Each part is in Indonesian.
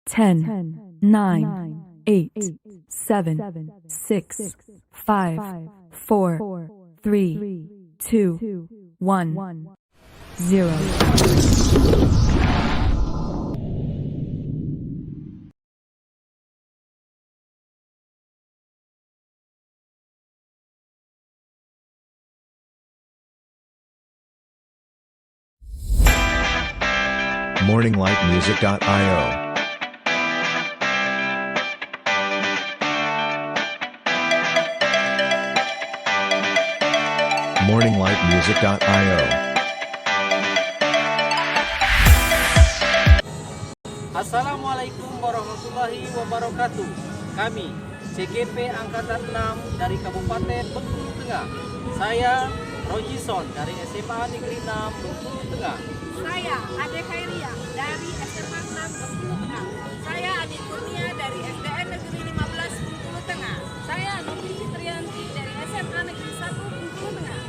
10, 9, 8, 7, 6, 5, 4, 3, 2, 1, 0. morninglightmusic.io morninglightmusic.io Assalamualaikum warahmatullahi wabarakatuh. Kami CGP Angkatan 6 dari Kabupaten Bengkulu Tengah. Saya Rojison dari SMA Negeri 6 Bengkulu Tengah. Saya Ade Khairia dari SMA 6 Bengkulu Tengah. Saya Adi Kurnia dari SDN Negeri 15 Bengkulu Tengah. Saya Novi Fitrianti dari SMA Negeri 1 Bengkulu Tengah.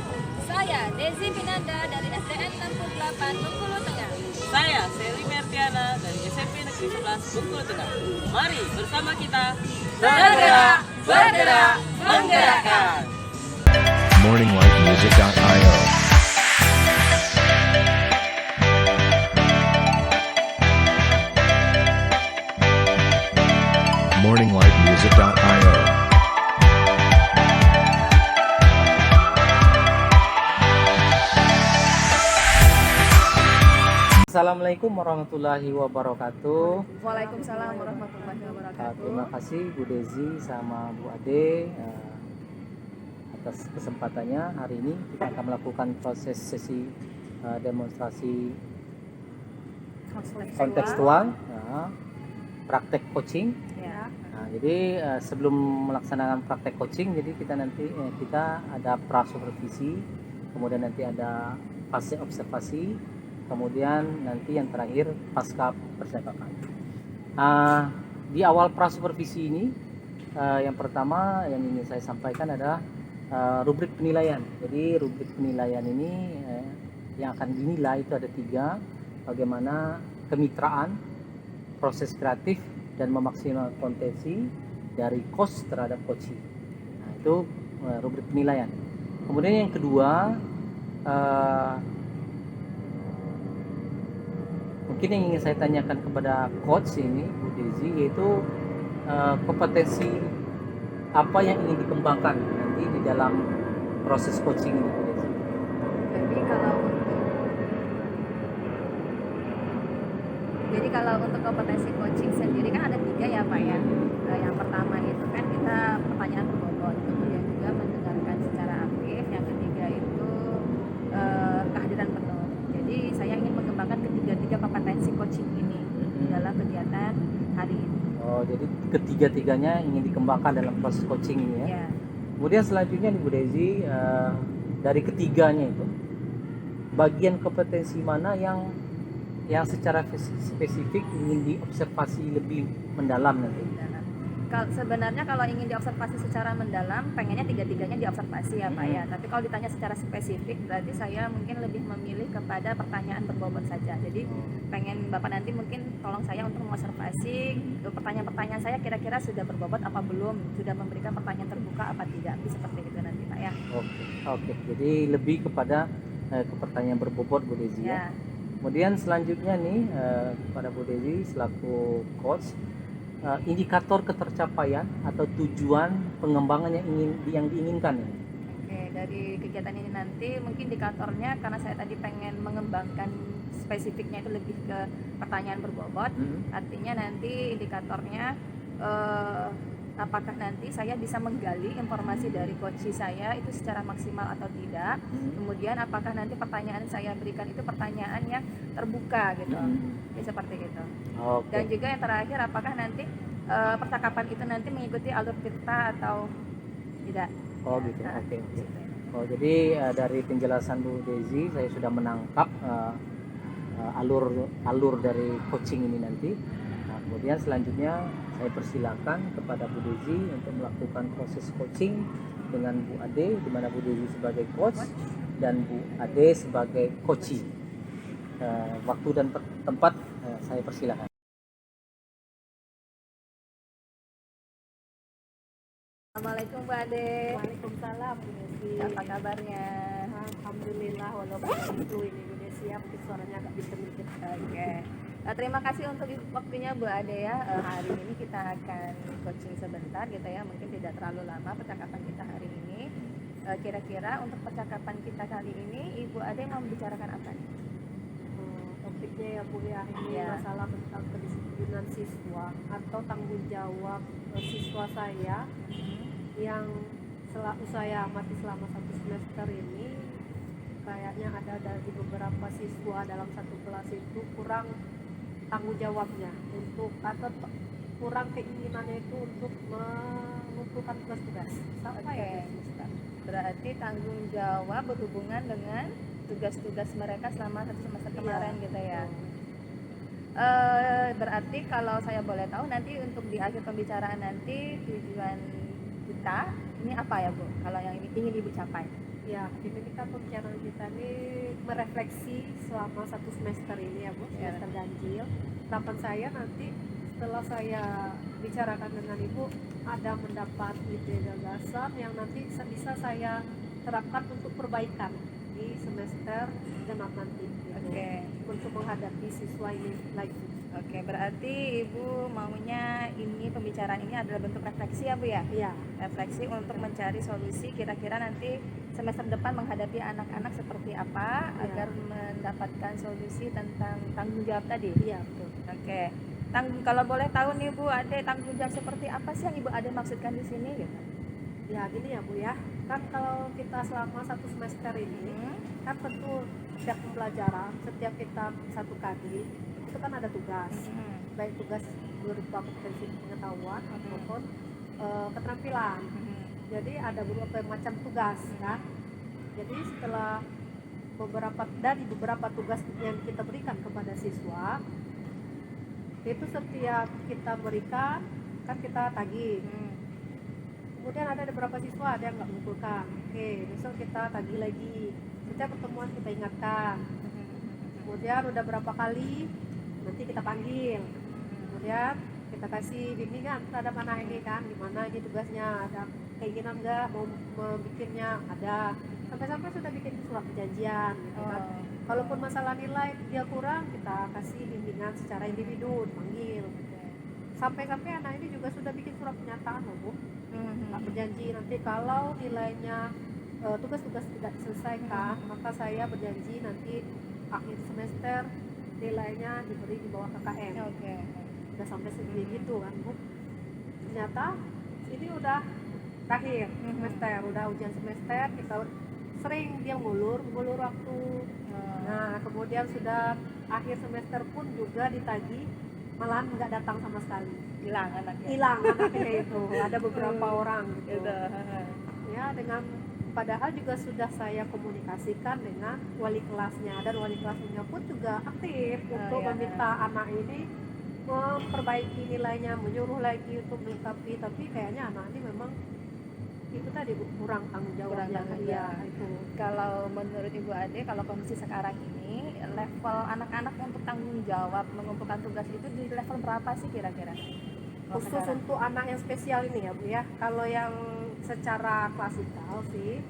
Saya Desi Pinanda dari SDN 68 Bengkulu Tengah. Saya Seli Mertiana dari SMP Negeri 11 Bengkulu Tengah. Mari bersama kita Tergerak, bergerak, menggerakkan. morninglightmusic.io morninglightmusic.io Assalamualaikum warahmatullahi wabarakatuh. Waalaikumsalam warahmatullahi wabarakatuh. Terima kasih Bu Desi sama Bu Ade atas kesempatannya. Hari ini kita akan melakukan proses sesi demonstrasi kontekstual, praktek coaching. Ya. Nah, jadi sebelum melaksanakan praktek coaching, jadi kita ada pra-supervisi, kemudian nanti ada fase observasi, kemudian nanti yang terakhir pasca percakapan. Di awal pra-supervisi ini, yang pertama yang ingin saya sampaikan adalah rubrik penilaian. Jadi rubrik penilaian ini yang akan dinilai itu ada 3, bagaimana kemitraan, proses kreatif, dan memaksimalkan potensi dari coach terhadap coachee. Nah, itu rubrik penilaian. Kemudian yang kedua, mungkin yang ingin saya tanyakan kepada coach ini, Bu Desi, yaitu kompetensi apa yang ingin dikembangkan nanti di dalam proses coaching ini, Bu Desi? Jadi kalau untuk kompetensi coaching sendiri kan ada 3 ya Pak ya. Yang pertama itu kan kita pertanyaan berbobot, kemudian juga mendengarkan secara aktif. Yang ketiga itu kehadiran penuh. Jadi saya ingin mengembangkan ketiga kompetensi coaching ini dalam kegiatan hari ini. Oh, jadi ketiga-tiganya ingin dikembangkan dalam proses coaching ini ya. Ya. Kemudian selanjutnya nih Bu Desi, dari ketiganya itu bagian kompetensi mana yang secara spesifik ingin diobservasi lebih mendalam nanti? Sebenarnya kalau ingin diobservasi secara mendalam, pengennya tiga-tiganya diobservasi ya Pak ya. Tapi kalau ditanya secara spesifik, berarti saya mungkin lebih memilih kepada pertanyaan berbobot saja. Jadi pengen Bapak nanti mungkin tolong saya untuk mengobservasi pertanyaan-pertanyaan saya kira-kira sudah berbobot apa belum, sudah memberikan pertanyaan terbuka apa tidak, seperti itu nanti Pak ya. Oke. Jadi lebih kepada ke pertanyaan berbobot Bu Desi ya. Kemudian selanjutnya nih kepada Bu Desi selaku coach, indikator ketercapaian atau tujuan pengembangan yang diinginkan ya. Oke, dari kegiatan ini nanti mungkin indikatornya, karena saya tadi pengen mengembangkan spesifiknya itu lebih ke pertanyaan berbobot. Artinya nanti indikatornya apakah nanti saya bisa menggali informasi dari coach saya itu secara maksimal atau tidak. Kemudian apakah nanti pertanyaan saya berikan itu pertanyaan yang terbuka gitu. Ya, seperti itu. Dan juga yang terakhir, apakah nanti percakapan itu nanti mengikuti alur cerita atau tidak. Gitu. Oke. Jadi dari penjelasan Bu Desi saya sudah menangkap alur dari coaching ini nanti. Nah, kemudian selanjutnya saya persilakan kepada Bu Desi untuk melakukan proses coaching dengan Bu Ade, di mana Bu Desi sebagai coach dan Bu Ade sebagai coachee. Waktu dan tempat saya persilakan. Assalamualaikum Bu Ade. Waalaikumsalam Bu Desi. Apa kabarnya? Alhamdulillah walaupun flu ini Bu Desi ya, mungkin suaranya agak bincang dikit. Oke. Terima kasih untuk waktunya Bu Ade ya. Hari ini kita akan coaching sebentar gitu ya. Mungkin tidak terlalu lama percakapan kita hari ini. Kira-kira untuk percakapan kita kali ini Ibu Ade mau membicarakan apa nih? Topiknya ya Bu ya, ini Ya. masalah tentang kedisiplinan siswa atau tanggung jawab siswa saya yang saya amati selama 1 semester ini. Kayaknya ada dari beberapa siswa dalam satu kelas itu kurang tanggung jawabnya untuk atau kurang keinginannya itu untuk mengumpulkan tugas-tugas. Sampai Oke. ya semester. Berarti tanggung jawab berhubungan dengan tugas-tugas mereka selama 1 semester kemarin Iya. gitu ya. Berarti kalau saya boleh tahu nanti untuk di akhir pembicaraan nanti tujuan kita ini apa ya Bu? Kalau yang ini ingin Ibu capai? Ya, ini kita pembicaraan kita ini merefleksi selama 1 semester ini ya Bu, Ya. semester ganjil. Harapan saya nanti setelah saya bicarakan dengan Ibu ada mendapat ide gagasan yang nanti bisa saya terapkan untuk perbaikan di semester genap nanti gitu. Oke. Untuk menghadapi siswa ini lagi. Oke, berarti Ibu maunya ini pembicaraan ini adalah bentuk refleksi ya Bu ya? Iya, Refleksi untuk mencari solusi kira-kira nanti semester depan menghadapi anak-anak seperti apa Ya. agar mendapatkan solusi tentang tanggung jawab tadi. iya betul. Oke. Kalau boleh tahu nih Bu, ada tanggung jawab seperti apa sih yang Ibu ada maksudkan di sini gitu? Ya gini ya Bu ya, kan kalau kita selama 1 semester ini kan tentu setiap pembelajaran, setiap kita satu kali itu kan ada tugas, baik tugas berupa kompetensi pengetahuan ataupun keterampilan. Jadi ada beberapa macam tugas kan. Jadi setelah beberapa tugas yang kita berikan kepada siswa, itu setiap kita berikan kan kita tagih. Kemudian ada beberapa siswa ada yang nggak mengumpulkan. Oke, besok kita tagih lagi. Setiap pertemuan kita ingatkan. Kemudian udah berapa kali nanti kita panggil. Kemudian kita kasih bimbingan terhadap anak ini kan, gimana ini tugasnya, ada keinginan nggak mau bikinnya, ada. Sampai-sampai sudah bikin surat perjanjian gitu kan. Oh. Kalaupun masalah nilai dia kurang, kita kasih bimbingan secara individu, panggil. Sampai-sampai anak ini juga sudah bikin surat pernyataan loh Bu. Nggak berjanji nanti kalau nilainya tugas-tugas tidak diselesaikan, maka saya berjanji nanti akhir semester nilainya diberi di bawah KKM. Oke. Udah sampai segini gitu kan Bu. Ternyata ini udah terakhir semester, udah ujian semester, kita sering dia ngulur waktu. Nah kemudian sudah akhir semester pun juga ditagih, malahan nggak datang sama sekali, Hilang anaknya. hilang anaknya itu. Ada beberapa orang gitu. Gitu. Ya, dengan padahal juga sudah saya komunikasikan dengan wali kelasnya, dan wali kelasnya pun juga aktif untuk ya. meminta anak ini memperbaiki nilainya, menyuruh lagi untuk melengkapi, tapi kayaknya anak ini memang itu tadi Bu, kurang tanggung Kurang jawabnya. tanggung Iya, jawab. itu. Kalau menurut Ibu Ade, kalau kondisi sekarang ini level anak-anak untuk tanggung jawab mengumpulkan tugas itu di level berapa sih kira-kira? Kalau Khusus sekarang? untuk anak yang spesial ini ya Bu ya. Kalau yang secara klasikal sih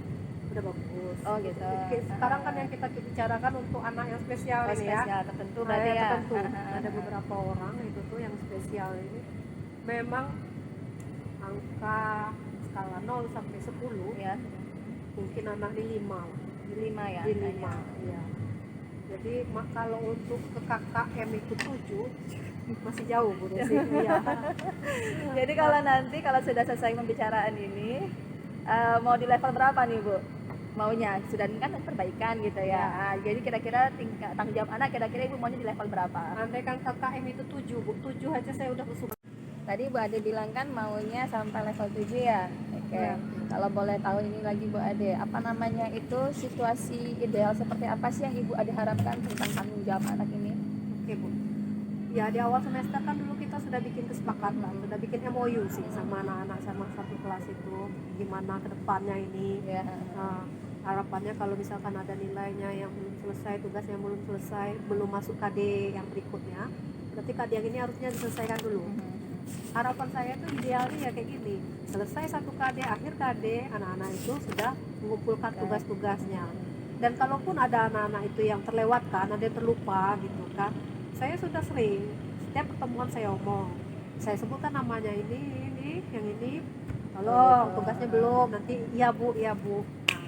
udah bagus. Oh gitu. Sekarang kan yang kita bicarakan untuk anak yang spesial Oh, ini ya. spesial tertentu Nah, berarti ya, ya. tertentu. Ada beberapa orang itu tuh yang spesial ini memang angka skala 0 sampai 10 Ya, mungkin anak di 5 lah. di 5 ya. Di angkanya. 5 ya. Jadi kalau untuk ke KKM itu 7 masih jauh Bu Desi. Iya. Jadi kalau nanti kalau sudah selesai pembicaraan ini mau di level berapa nih Bu? Maunya sudah kan perbaikan gitu ya. Jadi kira-kira tingkat tanggung jawab anak kira-kira Ibu maunya di level berapa? Andai kan KKM itu 7 Bu, 7 aja saya udah bersyukur. Tadi Bu Ade bilang kan maunya sampai level 7 ya. Oke. Ya. Kalau boleh tahu ini lagi Bu Ade, apa namanya itu situasi ideal seperti apa sih yang Ibu Ade harapkan tentang tanggung jawab anak ini? Oke Bu. Ya di awal semester kan dulu kita sudah bikin kesepakatan, sudah bikin MOU sih sama anak-anak sama satu kelas itu gimana ke depannya ini. Ya. Nah, harapannya kalau misalkan ada nilainya yang belum selesai, tugas yang belum selesai, belum masuk KD yang berikutnya, berarti KD yang ini harusnya diselesaikan dulu. harapan saya tuh idealnya ya kayak gini, selesai satu KD, akhir KD anak-anak itu sudah mengumpulkan tugas-tugasnya. Dan kalaupun ada anak-anak itu yang terlewatkan, ada yang terlupa gitu kan, saya sudah sering setiap pertemuan saya omong, saya sebutkan namanya ini, yang ini, tolong tugasnya belum, nanti iya bu. Nah,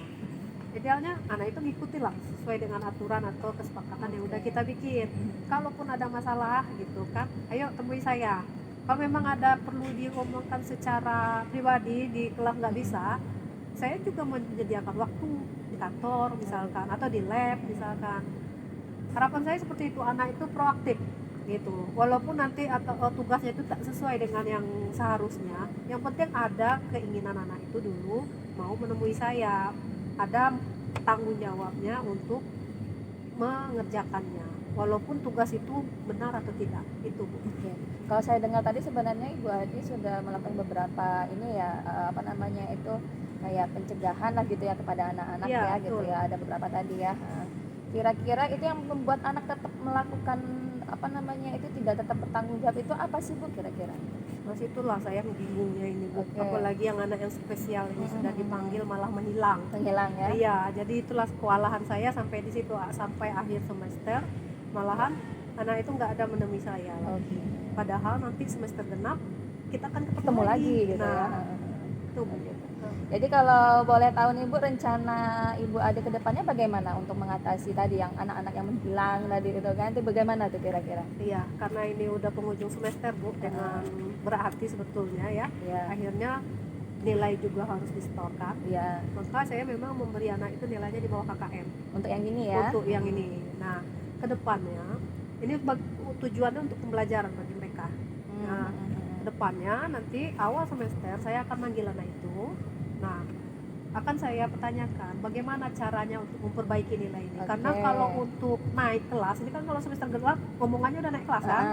idealnya anak itu ngikuti lah sesuai dengan aturan atau kesepakatan yang udah kita bikin. Kalaupun ada masalah gitu kan, ayo temui saya. Kalau memang ada perlu diomongkan secara pribadi di kelas nggak bisa, saya juga menyediakan waktu di kantor misalkan atau di lab misalkan. Harapan saya seperti itu, anak itu proaktif gitu. Walaupun nanti atau tugasnya itu tak sesuai dengan yang seharusnya, yang penting ada keinginan anak itu dulu mau menemui saya, ada tanggung jawabnya untuk mengerjakannya, walaupun tugas itu benar atau tidak, itu Bu. Oke. Kalau saya dengar tadi sebenarnya Ibu Adi sudah melakukan beberapa ini ya, apa namanya itu, kayak pencegahan lah gitu ya kepada anak-anak Iya, ya gitu betul. ya, ada beberapa tadi ya. Kira-kira itu yang membuat anak tetap melakukan apa namanya itu tidak tetap bertanggung jawab itu apa sih Bu kira-kira? Mas itulah saya bingungnya ini Bu. Oke. Apalagi yang anak yang spesial ini sudah dipanggil malah menghilang. Menghilang ya? Iya, jadi itulah kewalahan saya sampai di situ, sampai akhir semester malahan anak itu nggak ada menemui saya. Oke. Padahal nanti semester genap kita akan Ketemu lagi gitu ya. Nah, itu Bu. Jadi kalau boleh tahu nih Bu, rencana Ibu Ade ke depannya bagaimana untuk mengatasi tadi yang anak-anak yang menghilang tadi itu kan, itu bagaimana tuh kira-kira? Iya, karena ini udah penghujung semester Bu, dengan berat hati sebetulnya ya. Iya. Akhirnya nilai juga harus disetorkan. Iya. Maka saya memang memberi anak itu nilainya di bawah KKM Untuk yang ini ya. untuk yang ini. Nah, ke depannya ini tujuannya untuk pembelajaran bagi mereka. Nah, ke depannya nanti awal semester saya akan manggil anak itu. Nah, akan saya pertanyakan bagaimana caranya untuk memperbaiki nilai ini. Oke. Karena kalau untuk naik kelas, ini kan kalau semester gelap ngomongannya udah naik kelas kan.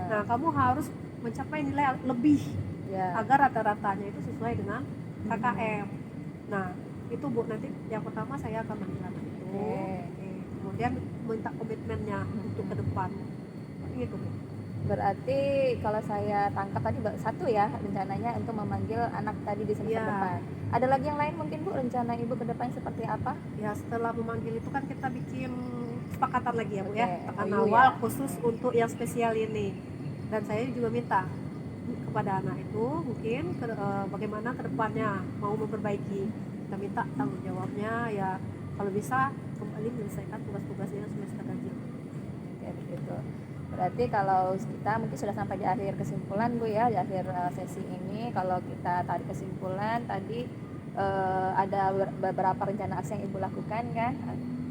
Nah, kamu harus mencapai nilai lebih Ya. agar rata-ratanya itu sesuai dengan KKM. Nah, itu Bu, nanti yang pertama saya akan manggil anak itu. Oke. Kemudian minta komitmennya untuk ke depan. Gitu Bu. Berarti kalau saya tangkap tadi satu ya rencananya untuk memanggil anak tadi di semester Iya. depan. Ada lagi yang lain mungkin Bu, rencana Ibu ke depan seperti apa? Ya setelah memanggil itu kan kita bikin kesepakatan lagi ya Bu Oke, ya. Kesepakatan MOU awal ya. khusus untuk yang spesial ini. Dan saya juga minta kepada anak itu mungkin bagaimana ke depannya mau memperbaiki. Kita minta tanggung jawabnya ya, kalau bisa kembali menyelesaikan tugas-tugasnya semester ganjil. Oke, begitu. Berarti kalau kita mungkin sudah sampai di akhir kesimpulan Bu ya, di akhir sesi ini kalau kita tarik kesimpulan tadi ada beberapa rencana aksi yang Ibu lakukan kan.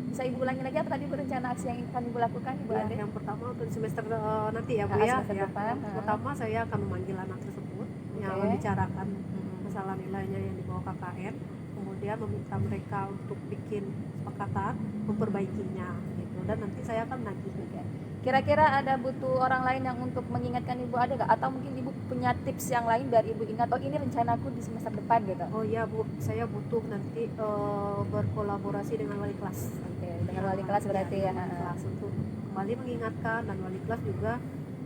Bisa Ibu ulangi lagi apa tadi Bu rencana aksi yang akan Ibu lakukan Ibu Ya, Ade? yang pertama untuk semester nanti ya Bu Ah, ya. semester Ya, depan, yang pertama saya akan memanggil anak tersebut yang Oke. membicarakan masalah nilainya yang di bawah KKN, kemudian meminta mereka untuk bikin kesepakatan memperbaikinya gitu, dan nanti saya akan menagih. Oke. Kira-kira ada butuh orang lain yang untuk mengingatkan Ibu ada nggak? Atau mungkin Ibu punya tips yang lain biar Ibu ingat, oh ini rencanaku di semester depan gitu? Oh iya Bu, saya butuh nanti berkolaborasi dengan wali kelas. Oke, dengan wali kelas berarti ya. Wali kelas untuk kembali mengingatkan, dan wali kelas juga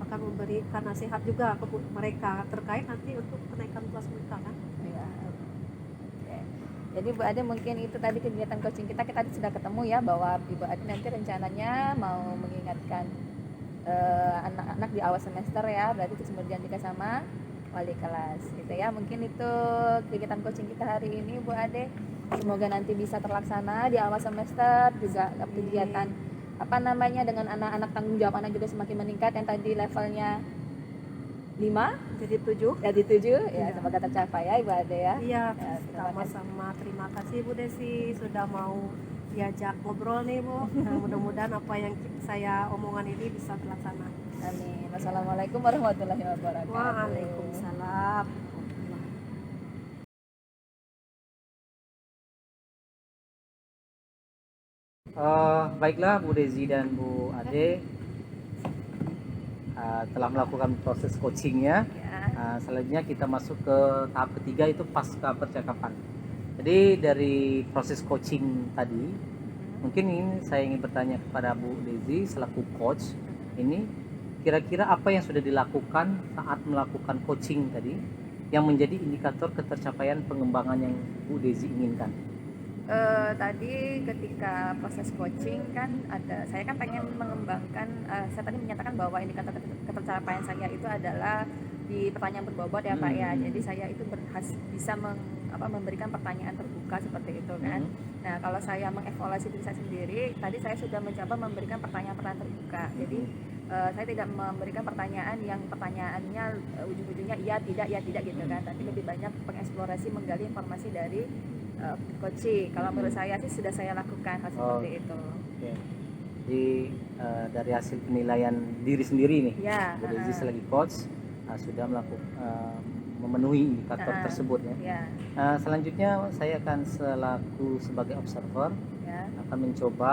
akan memberikan nasihat juga ke mereka terkait nanti untuk kenaikan kelas mereka kan. Iya. Oke. Jadi Bu Ade mungkin itu tadi kegiatan coaching kita sudah ketemu ya bahwa Ibu Ade nanti rencananya mau mengingatkan anak-anak di awal semester ya, berarti itu kemudian juga sama wali kelas gitu ya. Mungkin itu kegiatan coaching kita hari ini Bu Ade, semoga nanti bisa terlaksana di awal semester juga. Kegiatan apa namanya dengan anak-anak, tanggung jawab anak juga semakin meningkat, yang tadi levelnya 5 Jadi 7. jadi 7 ya, Iya. semoga tercapai ya Ibu Ade ya. Iya, Ya, terima kasih. sama-sama. Terima kasih Bu Desi sudah mau diajak ngobrol nih Bu. Nah, mudah-mudahan apa yang saya omongan ini bisa terlaksana. Amin. Wassalamualaikum warahmatullahi wabarakatuh. Waalaikumsalam. Baiklah Bu Desi dan Bu Ade telah melakukan proses coachingnya. Ya. Selanjutnya kita masuk ke tahap ketiga, itu pasca percakapan. Jadi dari proses coaching tadi, mungkin ini saya ingin bertanya kepada Bu Desi selaku coach ini, kira-kira apa yang sudah dilakukan saat melakukan coaching tadi yang menjadi indikator ketercapaian pengembangan yang Bu Desi inginkan? Tadi ketika proses coaching kan saya kan pengen mengembangkan, saya tadi menyatakan bahwa indikator ketercapaian saya itu adalah di pertanyaan berbobot ya Pak ya. Jadi saya itu bisa memberikan pertanyaan terbuka seperti itu kan. Nah kalau saya mengevaluasi diri saya sendiri, tadi saya sudah mencoba memberikan pertanyaan-pertanyaan terbuka. Jadi saya tidak memberikan pertanyaan yang pertanyaannya ujung-ujungnya iya tidak gitu kan, tapi lebih banyak mengeksplorasi, menggali informasi dari coaching. Kalau menurut saya sih sudah saya lakukan hal seperti itu. Okay. Jadi dari hasil penilaian diri sendiri nih, Ya, Bu Desi selagi coach sudah memenuhi indikator tersebut ya. Ya, Selanjutnya saya akan sebagai observer ya. akan mencoba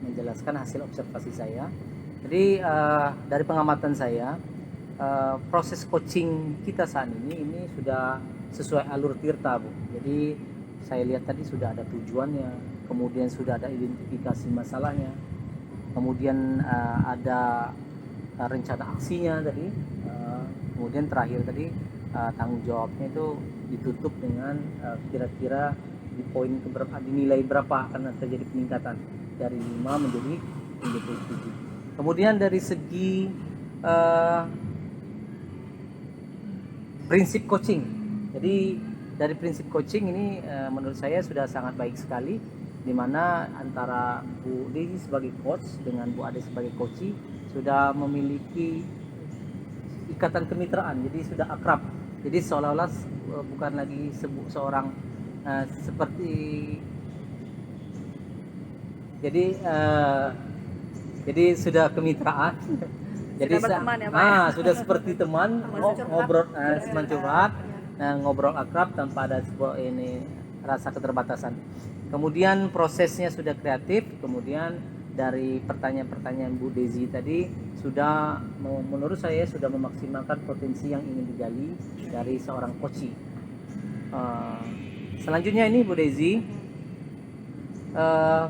menjelaskan hasil observasi saya. Jadi dari pengamatan saya proses coaching kita saat ini sudah sesuai alur Tirta Bu. Jadi saya lihat tadi sudah ada tujuannya, kemudian sudah ada identifikasi masalahnya, kemudian ada rencana aksinya tadi, kemudian terakhir tadi tanggung jawabnya itu ditutup dengan kira-kira di poin dinilai berapa akan terjadi peningkatan dari 5 menjadi 37. Kemudian dari segi prinsip coaching. Jadi dari prinsip coaching ini menurut saya sudah sangat baik sekali, di mana antara Bu Desi sebagai coach dengan Bu Ade sebagai coachee sudah memiliki ikatan kemitraan, jadi sudah akrab. Jadi seolah-olah bukan lagi seorang seperti jadi sudah kemitraan. Jadi berteman ya, Pak? sudah seperti teman, ngobrol teman curhat, ngobrol akrab tanpa ada sebuah rasa keterbatasan. Kemudian prosesnya sudah kreatif, kemudian dari pertanyaan-pertanyaan Bu Desi tadi sudah menurut saya sudah memaksimalkan potensi yang ingin digali dari seorang coachee. Selanjutnya ini Bu Desi,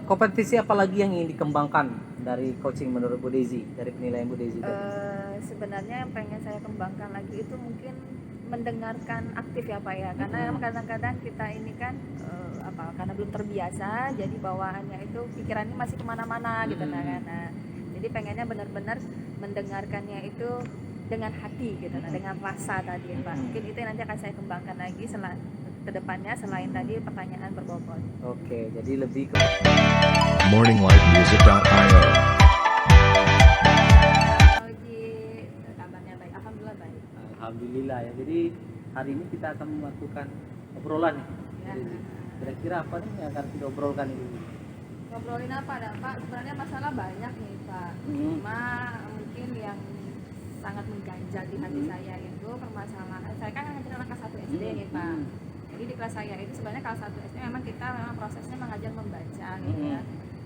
kompetensi apa lagi yang ingin dikembangkan dari coaching menurut Bu Desi, dari penilaian Bu Desi tadi? Sebenarnya yang pengen saya kembangkan lagi itu mungkin mendengarkan aktif ya Pak ya, karena kadang-kadang kita ini kan karena belum terbiasa, jadi bawaannya itu pikirannya masih kemana-mana gitu kan. Nah, jadi pengennya benar-benar mendengarkannya itu dengan hati gitu, dengan rasa tadi Pak. Mungkin itu yang nanti akan saya kembangkan lagi ke depannya selain tadi pertanyaan berbobot. Oke, jadi lebih ke morninglightmusic.io. Kabarnya baik, alhamdulillah baik. Alhamdulillah ya. Jadi hari ini kita akan melakukan obrolan nih. Ya. Kira-kira apa nih yang akan kita obrolkan ini? Ngobrolin apa dah Pak? Sebenarnya masalah banyak nih Pak. Cuma mungkin yang sangat mengganjal di hati saya itu permasalahan. Saya kan ngajar anak kelas 1 SD nih Pak. Jadi di kelas saya itu sebenarnya kelas 1 SD memang kita prosesnya mengajar membaca gitu ya.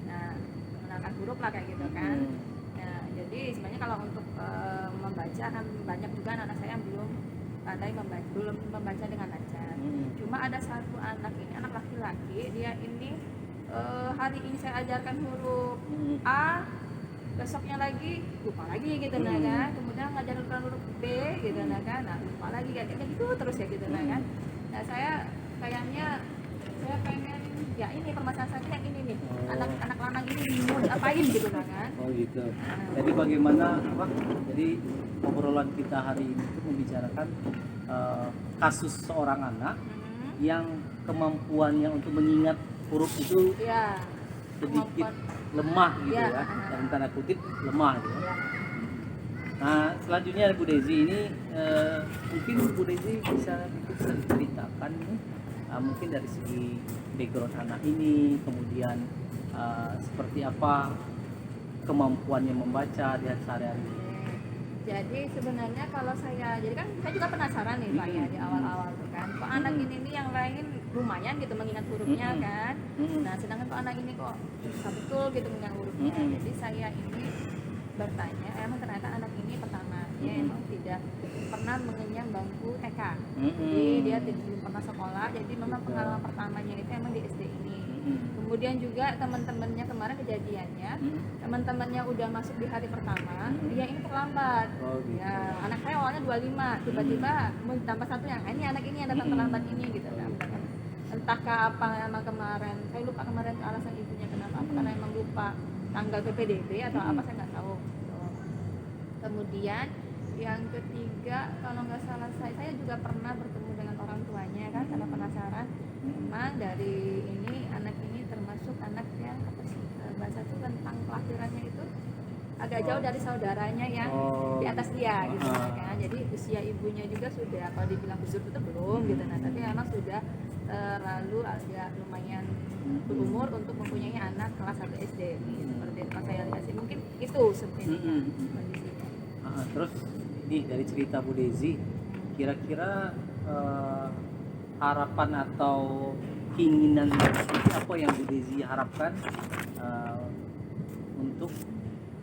Nah, mengenalkan huruf lah kayak gitu kan. Nah, jadi sebenarnya kalau untuk membaca kan banyak juga anak saya yang belum pandai membaca dengan lancar. Cuma ada satu anak ini, anak laki-laki, dia ini hari ini saya ajarkan huruf A, besoknya lagi lupa lagi gitu kan. Kemudian ngajarkan huruf B gitu kan. Nah, lupa lagi kayak gitu terus ya gitu kan. Nah, saya pengen ya ini permasalahan saya yang ini nih. Anak lanang ini mau diapain gitu kan. Oh gitu. Jadi bagaimana jadi obrolan kita hari ini itu membicarakan kasus seorang anak yang kemampuannya untuk mengingat huruf itu sedikit lemah gitu ya, dalam tanda kutip lemah gitu. Nah selanjutnya Bu Desi ini mungkin Bu Desi bisa ceritakan nih mungkin dari segi background anak ini, kemudian seperti apa kemampuannya membaca di sehari-hari. Jadi sebenarnya kalau saya juga penasaran nih Pak ya di awal-awal tuh kan, kok anak ini nih yang lain lumayan gitu mengingat hurufnya kan. Nah sedangkan kok anak ini kok bisa betul gitu mengingat hurufnya. Jadi saya ini bertanya, emang ternyata anak ini pertama dia emang tidak pernah mengenyam bangku TK. Jadi dia belum pernah sekolah, jadi memang pengalaman pertamanya itu emang di SD ini. Kemudian juga teman-temannya kemarin kejadiannya, teman-temannya udah masuk di hari pertama, dia ini terlambat. Oh, gitu. Ya, anak saya awalnya 25, tiba-tiba tambah satu yang ini anak ini yang datang terlambat ini gitu kan. Entahkah apa emang kemarin, saya lupa kemarin alasan ibunya kenapa, karena emang lupa tanggal PPDB atau apa saya nggak tahu. Kemudian yang ketiga, kalau nggak salah saya juga pernah bertemu dengan orang tuanya kan, karena penasaran. Memang dari ini anak ini termasuk anak yang apa sih bahasa itu tentang kelahirannya itu agak jauh dari saudaranya yang di atas dia gitu kan. Jadi usia ibunya juga sudah, kalau dibilang busuk itu belum gitu, nah tapi memang sudah terlalu agak lumayan berumur untuk mempunyai anak kelas 1 SD seperti itu saya lihat sih. Mungkin itu sebenarnya kondisinya. Terus ini dari cerita Bu Desi, kira-kira harapan atau keinginan seperti apa yang Bu Desi harapkan untuk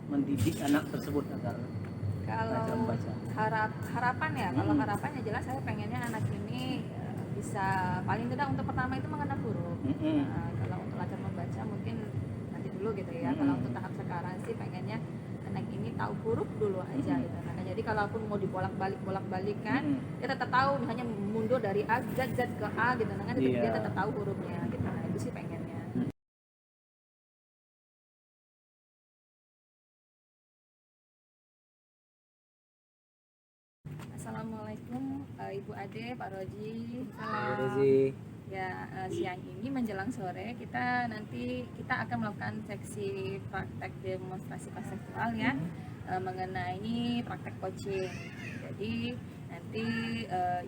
mendidik anak tersebut agar belajar Kalau membaca? harapan ya, kalau harapannya jelas saya pengennya anak ini bisa paling tidak untuk pertama itu mengenal huruf. Nah, kalau untuk belajar membaca mungkin nanti dulu gitu ya. Kalau untuk tahap sekarang sih pengennya anak ini tahu huruf dulu aja gitu. Nah, jadi kalaupun mau dibolak-balik kan, dia tetap tahu, misalnya mundur dari A Z ke A gitu, nah kan dia tetap tahu hurufnya gitu. Nah, itu sih pengennya. Assalamualaikum Ibu Ade, Pak Roji. Bu Desi. Ya, siang ini menjelang sore kita akan melakukan seksi praktek demonstrasi konseptual ya, mengenai praktek coaching. Jadi nanti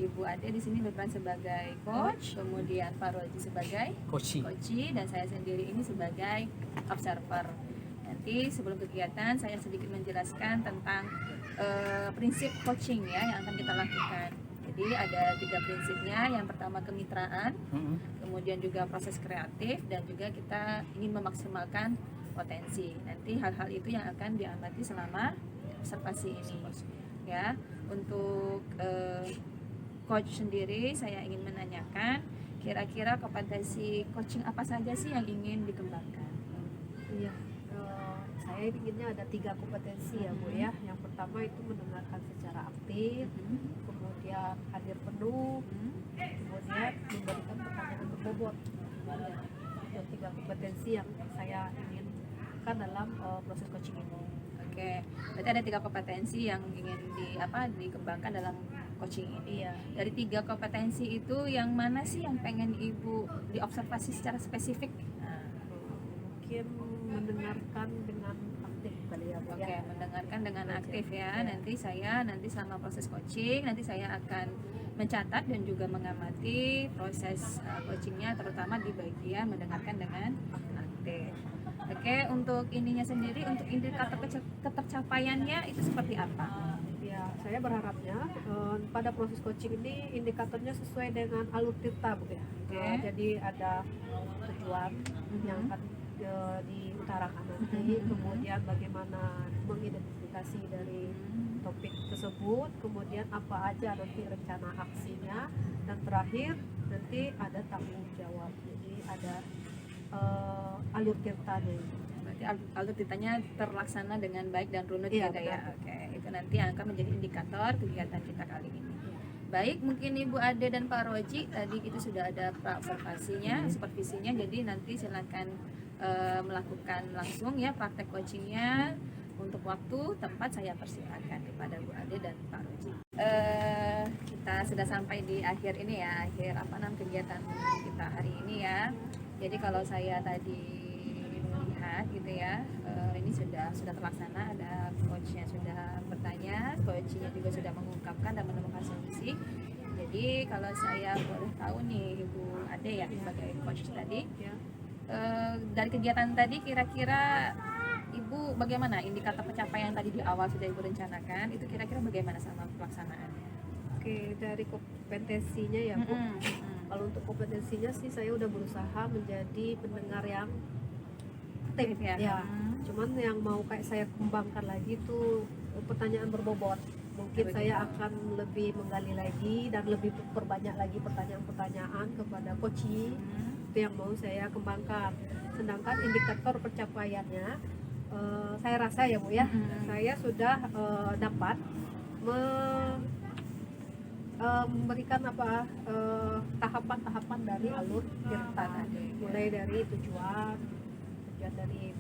Ibu Ade di sini berperan sebagai coach, kemudian Pak Roji sebagai Coaching. dan saya sendiri ini sebagai observer. Nanti sebelum kegiatan saya sedikit menjelaskan tentang prinsip coaching ya yang akan kita lakukan. Jadi ada 3 prinsipnya. Yang pertama kemitraan, kemudian juga proses kreatif, dan juga kita ingin memaksimalkan potensi. Nanti hal-hal itu yang akan diamati selama observasi ini. Ya, untuk coach sendiri saya ingin menanyakan kira-kira kompetensi coaching apa saja sih yang ingin dikembangkan? Iya, saya inginnya ada 3 kompetensi ya Bu ya. Yang pertama itu mendengarkan secara aktif, kemudian hadir penuh, kemudian memberikan pertanyaan berbobot. Itu 3 kompetensi yang saya inginkan dalam proses coaching ini. Oke, berarti ada 3 kompetensi yang ingin dikembangkan dalam coaching ini. Iya. Dari 3 kompetensi itu yang mana sih yang pengen Ibu diobservasi secara spesifik? Nah, Mungkin mendengarkan dengan aktif kali ya Bu Oke, ya. mendengarkan dengan aktif ya. Nanti selama proses coaching, nanti saya akan mencatat dan juga mengamati proses coachingnya, terutama di bagian mendengarkan dengan aktif. Oke, untuk ininya sendiri, untuk indikator ketercapaiannya itu seperti apa? Ya, saya berharapnya pada proses coaching ini indikatornya sesuai dengan alur tirta Bu ya. Oke. Jadi ada tujuan yang akan diutarakan nanti, kemudian bagaimana mengidentifikasi dari topik tersebut, kemudian apa aja nanti rencana aksinya, dan terakhir nanti ada tanggung jawab. Jadi ada alur tirtanya. Berarti alur tirtanya terlaksana dengan baik dan runut Iya, gitu ya. benar. Oke, itu nanti yang akan menjadi indikator kegiatan kita kali ini. Baik, mungkin Ibu Ade dan Pak Roji tadi itu sudah ada observasinya, supervisinya, jadi nanti silakan melakukan langsung ya praktek coachingnya. Untuk waktu, tempat saya persilakan kepada Bu Ade dan Pak Roji. Kita sudah sampai di akhir ini ya, akhir kegiatan kita hari ini ya. Jadi kalau saya tadi melihat gitu ya, ini sudah terlaksana, ada coachnya sudah bertanya, coachnya juga sudah mengungkapkan dan menemukan solusi. Jadi kalau saya boleh tahu nih Ibu Ade ya sebagai coach tadi, dari kegiatan tadi kira-kira Ibu bagaimana indikator pencapaian tadi di awal sudah Ibu rencanakan, itu kira-kira bagaimana sama pelaksanaannya? Oke, dari kompetensinya ya Bu. Kalau untuk kompetensinya sih saya udah berusaha menjadi pendengar yang aktif Aktif ya? ya. Cuman yang mau kayak saya kembangkan lagi itu pertanyaan berbobot. Mungkin saya akan lebih menggali lagi dan lebih perbanyak lagi pertanyaan-pertanyaan kepada coaching. Itu itu yang mau saya kembangkan. Sedangkan indikator pencapaiannya, saya rasa ya Bu ya, saya sudah dapat memberikan tahapan-tahapan dari alur Tirta, mulai dari tujuan dari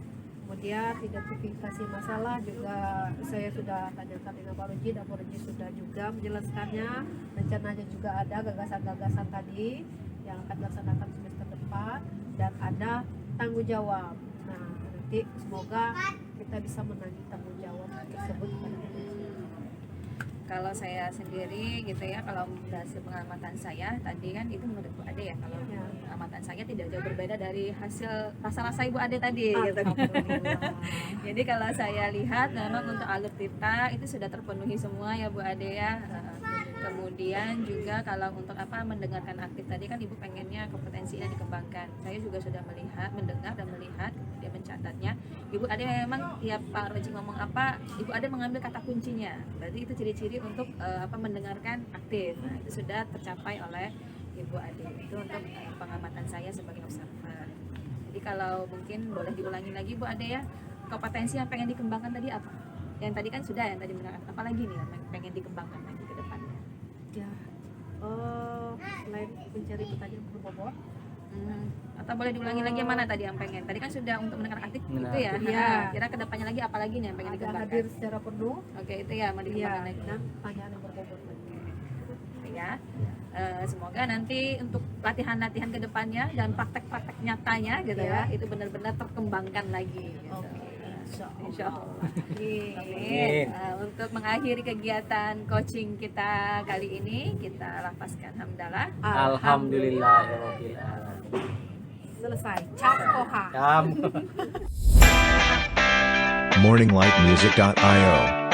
kemudian identifikasi masalah juga saya sudah tanyakan dengan Pak Rujid, dan Pak Rujid sudah juga menjelaskannya. Rencananya juga ada gagasan-gagasan tadi yang akan dilaksanakan semester depan dan ada tanggung jawab. Nah, nanti semoga kita bisa menagih tanggung jawab tersebut pada Kalau saya sendiri gitu ya, kalau hasil pengamatan saya tadi kan itu menurut Bu Ade ya, kalau pengamatan saya tidak jauh berbeda dari hasil rasa-rasa Ibu Ade tadi gitu. Jadi kalau saya lihat memang untuk alur Tirta itu sudah terpenuhi semua ya Bu Ade ya. Kemudian juga kalau untuk mendengarkan aktif tadi kan Ibu pengennya kompetensinya dikembangkan. Saya juga sudah mendengar dan melihat, kemudian mencatatnya. Ibu Ade memang tiap Pak Roji ngomong apa, Ibu Ade mengambil kata kuncinya. Berarti itu ciri-ciri untuk mendengarkan aktif. Nah, itu sudah tercapai oleh Ibu Ade. Itu untuk pengamatan saya sebagai observer. Jadi kalau mungkin boleh diulangi lagi Bu Ade ya, kompetensi yang pengen dikembangkan tadi apa? Yang tadi kan sudah yang tadi mendengarkan, apa lagi nih yang pengen dikembangkan lagi ke depannya? ya, selain mencari pertanyaan berbobot, atau boleh diulangi lagi yang mana tadi yang pengen? Tadi kan sudah untuk mendengar aktif Benar. itu ya. Iya. Kira kedepannya lagi apa lagi nih yang pengen ada dikembangkan? hadir secara penuh, Oke, itu ya mau ya, dikembangkan lagi. dan pertanyaan yang berbobot lagi. Ya. Semoga nanti untuk latihan-latihan ke depannya dan praktek-praktek nyatanya gitu ya, itu benar-benar terkembangkan lagi gitu. Oke, Insya Allah. Amin. Untuk mengakhiri kegiatan coaching kita kali ini, kita lafazkan hamdalah. Alhamdulillahirabbil alamin. Selesai. Capoha. Cam. morninglightmusic.io